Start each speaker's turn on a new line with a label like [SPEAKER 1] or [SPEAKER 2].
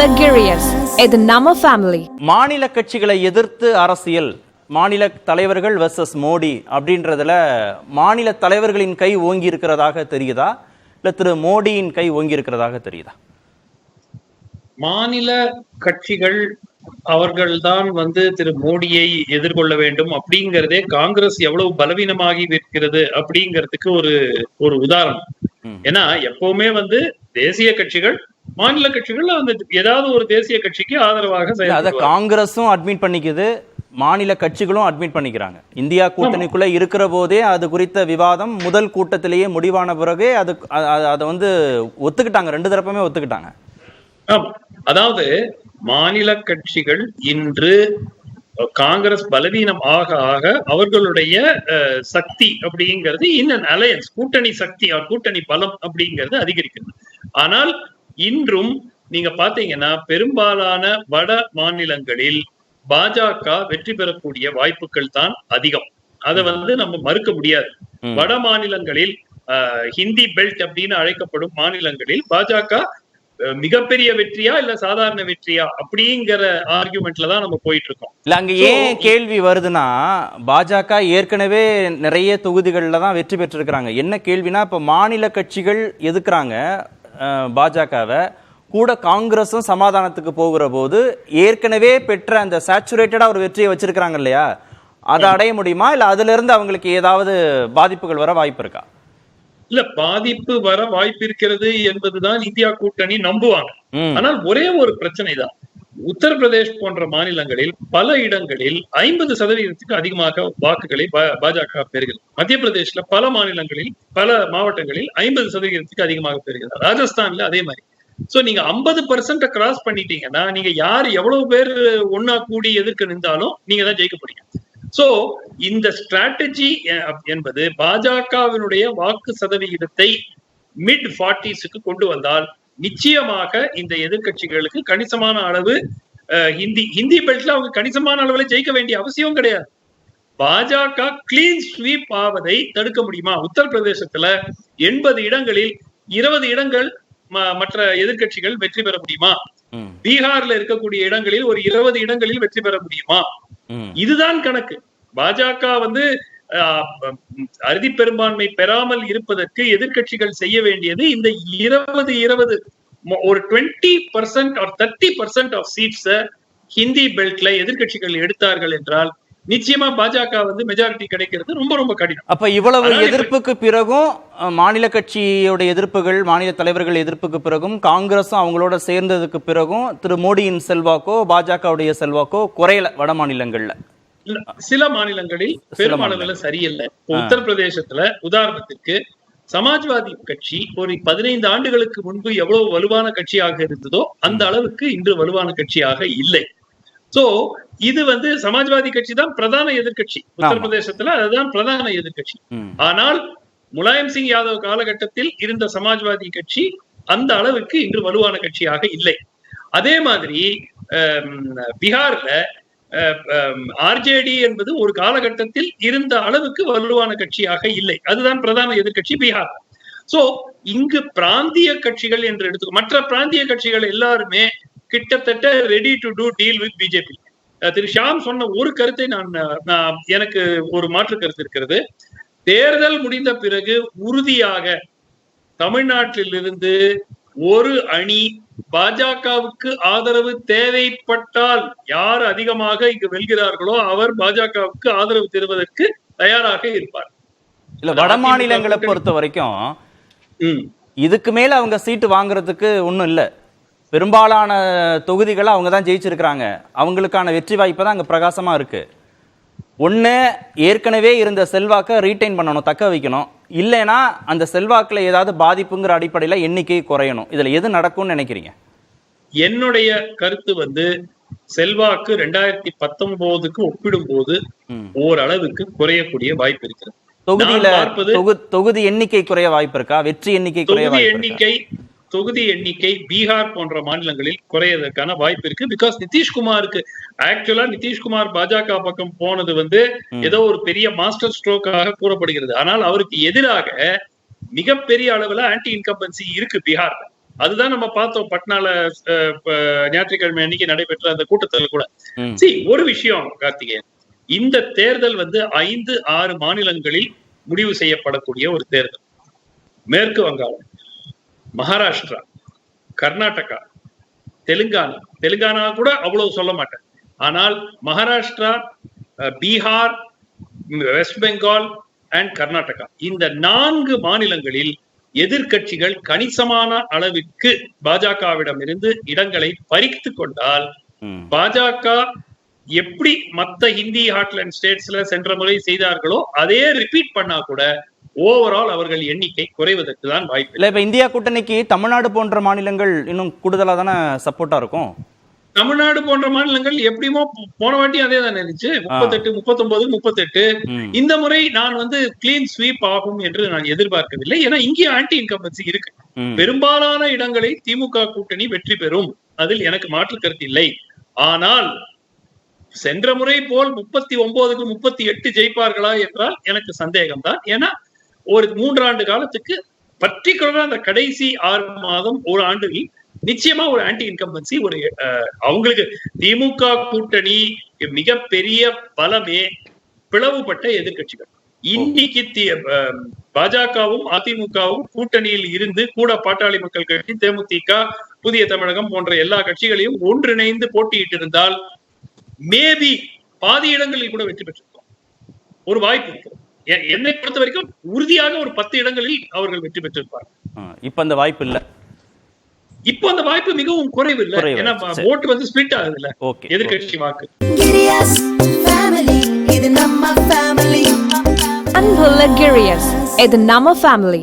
[SPEAKER 1] Alagirians, இது நம்ம family.
[SPEAKER 2] மாநில கட்சிகளை எதிர்த்து அரசியல், மாநில தலைவர்கள் வெர்சஸ் மோடி அப்படின்றதுல மாநில தலைவர்களின் கை ஓங்கி இருக்கிறதாக தெரியுதா, இல்ல திரு மோடியின் கை ஓங்கி இருக்கிறதாக தெரியுதா?
[SPEAKER 3] மாநில கட்சிகள் அவர்கள்தான் திரு மோடியை எதிர்கொள்ள வேண்டும் அப்படிங்கிறதே காங்கிரஸ் எவ்வளவு பலவீனமாகி இருக்கிறது அப்படிங்கிறதுக்கு ஒரு உதாரணம். ஏன்னா எப்பவுமே தேசிய கட்சிகள் மாநில கட்சிகள் ஏதாவது ஒரு தேசிய கட்சிக்கு ஆதரவாக
[SPEAKER 2] காங்கிரஸும் அட்மிட் பண்ணிக்குது, மாநில கட்சிகளும் அட்மிட் பண்ணிக்கிறாங்க. இந்தியா கூட்டணிக்குள்ள இருக்கிற போதே அது குறித்த விவாதம் முதல் கூட்டத்திலேயே முடிவான பிறகு அதை ஒத்துக்கிட்டாங்க, ரெண்டு தரப்புமே ஒத்துக்கிட்டாங்க.
[SPEAKER 3] அதாவது மாநில கட்சிகள் இன்று காங்கிரஸ் பலவீனம் ஆக ஆக அவர்களுடைய சக்தி அப்படிங்கிறது இன்னும் அலையன்ஸ் கூட்டணி சக்தி கூட்டணி பலம் அப்படிங்கிறது அதிகரிக்கிறது. ஆனால் இன்றும் நீங்க பாத்தீங்கன்னா பெரும்பாலான வட மாநிலங்களில் பாஜக வெற்றி பெறக்கூடிய வாய்ப்புகள் தான் அதிகம். அதை நம்ம மறுக்க முடியாது. வட மாநிலங்களில் ஹிந்தி பெல்ட் அப்படின்னு அழைக்கப்படும் மாநிலங்களில் பாஜக மிகப்பெரிய வெற்றியா இல்ல சாதாரண வெற்றியா அப்படிங்கிற ஆர்குமெண்ட்ல தான் நம்ம போயிட்டு இருக்கோம்.
[SPEAKER 2] இல்ல அங்க ஏன் கேள்வி வருதுன்னா, பாஜக ஏற்கனவே நிறைய தொகுதிகள்ல தான் வெற்றி பெற்றிருக்கிறாங்க. என்ன கேள்வினா, இப்ப மாநில கட்சிகள் எதுக்குறாங்க பாஜகவை, கூட காங்கிரஸும் சமாதானத்துக்கு போகிற போது ஏற்கனவே பெற்ற அந்த சேச்சுரேட்டடா ஒரு வெற்றியை வச்சிருக்கிறாங்க இல்லையா, அதை அடைய முடியுமா, இல்ல அதுல இருந்து அவங்களுக்கு ஏதாவது பாதிப்புகள் வர வாய்ப்பு இருக்கா?
[SPEAKER 3] இல்ல, பாதிப்பு வர வாய்ப்பு இருக்கிறது என்பதுதான் இந்தியா கூட்டணி நம்புவாங்க. ஆனால் ஒரே ஒரு பிரச்சனை தான், உத்தரப்பிரதேஷ் போன்ற மாநிலங்களில் பல இடங்களில் 50% அதிகமாக வாக்குகளை பாஜக பெறுகிறது. மத்திய பிரதேஷ்ல பல மாநிலங்களில் பல மாவட்டங்களில் 50% அதிகமாக பெறுகிறது. ராஜஸ்தான்ல அதே மாதிரி. சோ நீங்க 50% கிராஸ் பண்ணிட்டீங்கன்னா நீங்க யார் எவ்வளவு பேர் ஒன்னா கூடி எதிர்க்க நின்றாலும் நீங்க தான் ஜெயிக்க போறீங்க. சோ இந்த ஸ்ட்ராட்டஜி என்பது பாஜகவினுடைய வாக்கு சதவிகிதத்தை மிட் 40s கொண்டு வந்தால் நிச்சயமாக இந்த எதிர்கட்சிகளுக்கு கணிசமான அளவு ஹிந்தி பெல்ட்ல அவங்க கணிசமான அளவுல ஜெயிக்க வேண்டிய அவசியம் கிடையாது. பாஜக கிளீன் ஸ்வீப் ஆவதை தடுக்க முடியுமா? உத்தரப்பிரதேசத்துல 80 இடங்களில் 20 இடங்கள் மற்ற எதிர்கட்சிகள் வெற்றி பெற முடியுமா? பீகார்ல இருக்கக்கூடிய இடங்களில் ஒரு 20 இடங்களில் வெற்றி பெற முடியுமா? இதுதான் கணக்கு. பாஜக அறுதி பெரும்பான்மை பெறாமல் இருப்பதற்கு எதிர்கட்சிகள் செய்ய வேண்டியது இந்த 20 ஒரு 20% or 30% ஆஃப் சீட்ஸ் ஹிந்தி பெல்ட்ல எதிர்கட்சிகள் எடுத்தார்கள் என்றால் நிச்சயமா பாஜக மெஜாரிட்டி கிடைக்கிறது ரொம்ப ரொம்ப கடினம்.
[SPEAKER 2] அப்ப இவ்வளவு எதிர்ப்புக்கு பிறகும், மாநில கட்சியோட எதிர்ப்புகள், மாநில தலைவர்கள் எதிர்ப்புக்கு பிறகும், காங்கிரஸும் அவங்களோட சேர்ந்ததுக்கு பிறகும் திரு மோடியின் செல்வாக்கோ பாஜகவுடைய செல்வாக்கோ குறையல வட மாநிலங்கள்ல.
[SPEAKER 3] சில மாநிலங்களில் பெரும்பாலான சரியில்லை. உத்தரப்பிரதேசத்துல உதாரணத்திற்கு சமாஜ்வாதி கட்சி ஒரு 15 ஆண்டுகளுக்கு முன்பு எவ்வளவு வலுவான கட்சியாக இருந்ததோ அந்த அளவுக்கு இன்று வலுவான கட்சியாக இல்லை. சோ இது சமாஜ்வாதி கட்சி தான் பிரதான எதிர்கட்சி உத்தரப்பிரதேசத்துல, அதுதான் பிரதான எதிர்கட்சி. ஆனால் முலாயம் சிங் யாதவ் காலகட்டத்தில் இருந்த சமாஜ்வாதி கட்சி அந்த அளவுக்கு இன்று வலுவான கட்சியாக இல்லை. அதே மாதிரி பீகார்ல ஆர்ஜேடி என்பது ஒரு காலகட்டத்தில் இருந்த அளவுக்கு வலுவான கட்சியாக இல்லை. அதுதான் பிரதான எதிர்கட்சி பீகார். சோ இங்கு பிராந்திய கட்சிகள் என்று எடுத்துக்கோ, மற்ற பிராந்திய கட்சிகள் எல்லாருமே கிட்டத்தட்ட ready to do deal with BJP. திரு ஷாம் சொன்ன ஒரு கருத்தை எனக்கு ஒரு மாற்று கருத்து இருக்கிறது. தேர்தல் முடிந்த பிறகு உறுதியாக தமிழ்நாட்டிலிருந்து ஒரு அணி பாஜகவுக்கு ஆதரவு தேவைப்பட்டால் யார் அதிகமாக இங்கு வெல்கிறார்களோ அவர் பாஜகவுக்கு ஆதரவு தருவதற்கு தயாராக இருப்பார்.
[SPEAKER 2] இல்ல, வட மாநிலங்களை பொறுத்த வரைக்கும் இதுக்கு மேல அவங்க சீட்டு வாங்குறதுக்கு ஒண்ணும் இல்ல. பெரும்பாலான தொகுதிகளை அவங்க தான் ஜெயிச்சிருக்கிறாங்க. அவங்களுக்கான வெற்றி வாய்ப்பு தான் அங்க பிரகாசமா இருக்கு. ஒண்ணு, ஏற்கனவே இருந்த செல்வாக்கை ரீட்டைன் பண்ணணும், தக்க வைக்கணும். இல்லைன்னா அந்த செல்வாக்குல ஏதாவது பாதிப்புங்கிற அடிப்படையில எண்ணிக்கை குறையணும். இதுல எது நடக்கும்னு நினைக்கிறீங்க?
[SPEAKER 3] என்னுடைய கருத்து செல்வாக்கு 2019க்கு ஒப்பிடும் போது ஓரளவுக்கு குறையக்கூடிய வாய்ப்பு இருக்கிறது.
[SPEAKER 2] தொகுதி எண்ணிக்கை குறைய வாய்ப்பு இருக்கா? வெற்றி எண்ணிக்கை குறைய
[SPEAKER 3] தொகுதி எண்ணிக்கை பீகார் போன்ற மாநிலங்களில் குறையதற்கான வாய்ப்பு இருக்கு. பிகாஸ் நிதிஷ்குமாருக்கு ஆக்சுவலா நிதிஷ்குமார் பாஜக பக்கம் போனது ஏதோ ஒரு பெரிய மாஸ்டர் ஸ்ட்ரோக்காக கூறப்படுகிறது. ஆனால் அவருக்கு எதிராக மிகப்பெரிய அளவுல ஆன்டி இன்கம்பன்சி இருக்கு பீகார்ல. அதுதான் நம்ம பார்த்தோம் பட்னால ஞாயிற்றுக்கிழமை அன்னைக்கு நடைபெற்ற அந்த கூட்டத்தில் கூட. ஒரு விஷயம் கார்த்திகேயன், இந்த தேர்தல் 5-6 மாநிலங்களில் முடிவு செய்யப்படக்கூடிய ஒரு தேர்தல். மேற்கு வங்காளம், மகாராஷ்டிரா, கர்நாடகா, தெலுங்கானா கூட அவ்வளவு சொல்ல மாட்டேன். ஆனால் மகாராஷ்டிரா, பீகார், வெஸ்ட் பெங்கால் அண்ட் கர்நாடகா, இந்த 4 மாநிலங்களில் எதிர்கட்சிகள் கணிசமான அளவிற்கு பாஜகவிடம் இருந்து இடங்களை பறித்து கொண்டால், பாஜக எப்படி மத்த ஹிந்தி ஹார்ட்லேண்ட் ஸ்டேட்ஸ்ல சென்ற முறை செய்தார்களோ அதே ரிப்பீட் பண்ணா கூட ஓவரால் அவர்கள் எண்ணிக்கை குறைவதற்கு தான் வாய்ப்பு
[SPEAKER 2] இல்ல. இப்ப இந்தியா கூட்டணிக்கு தமிழ்நாடு போன்ற மாநிலங்கள் இன்னும் கூடுதலா தானே சப்போர்ட்டா இருக்கும்.
[SPEAKER 3] தமிழ்நாடு போன்ற மாநிலங்கள் எப்படியுமோ போன வாட்டி அதே தான் இருந்துச்சு, 38, 39, 38. இந்த முறை நான் கிளீன் ஸ்வீப் ஆகும் என்று நான் எதிர்பார்க்கவில்லை. ஏன்னா இங்கே ஆன்டி இன்கம்பன்சி இருக்கு. பெரும்பாலான இடங்களை திமுக கூட்டணி வெற்றி பெறும், அதில் எனக்கு மாற்று கருத்து இல்லை. ஆனால் சென்ற முறை போல் 39க்கு 38 ஜெயிப்பார்களா என்றால் எனக்கு சந்தேகம் தான். ஏன்னா ஒரு 3 ஆண்டு காலத்துக்கு பர்டிகுலரா அந்த கடைசி 6 மாதம், ஒரு ஆண்டுகளில் நிச்சயமா ஒரு ஆன்டி இன்கம்பன்சி ஒரு அவங்களுக்கு திமுக கூட்டணி மிகப்பெரிய பலமே பிளவுபட்ட எதிர்கட்சிகள். இன்னைக்கு பாஜகவும் அதிமுகவும் கூட்டணியில் இருந்து கூட பாட்டாளி மக்கள் கட்சி, தேமுதிக, புதிய தமிழகம் போன்ற எல்லா கட்சிகளையும் ஒன்றிணைந்து போட்டியிட்டு இருந்தால் மேபி பாதி இடங்களில் கூட வெற்றி பெற்றிருக்கோம். ஒரு வாய்ப்பு இருக்கு. என்னை பொறுத்த வரைக்கும் உறுதியாக ஒரு 10 இடங்களில் அவர்கள் வெற்றி பெற்றிருப்பார்கள்.
[SPEAKER 2] இப்ப அந்த வாய்ப்பு இல்ல.
[SPEAKER 3] இப்போ அந்த வாய்ப்பு மிகவும் குறைவு இல்ல. ஏன்னா ஓட்டு ஸ்பிளிட் ஆகுது இல்ல, எதிர்கட்சி வாக்கு.
[SPEAKER 1] அன்புள்ள கிரியஸ், இது நம்ம ஃபேமிலி.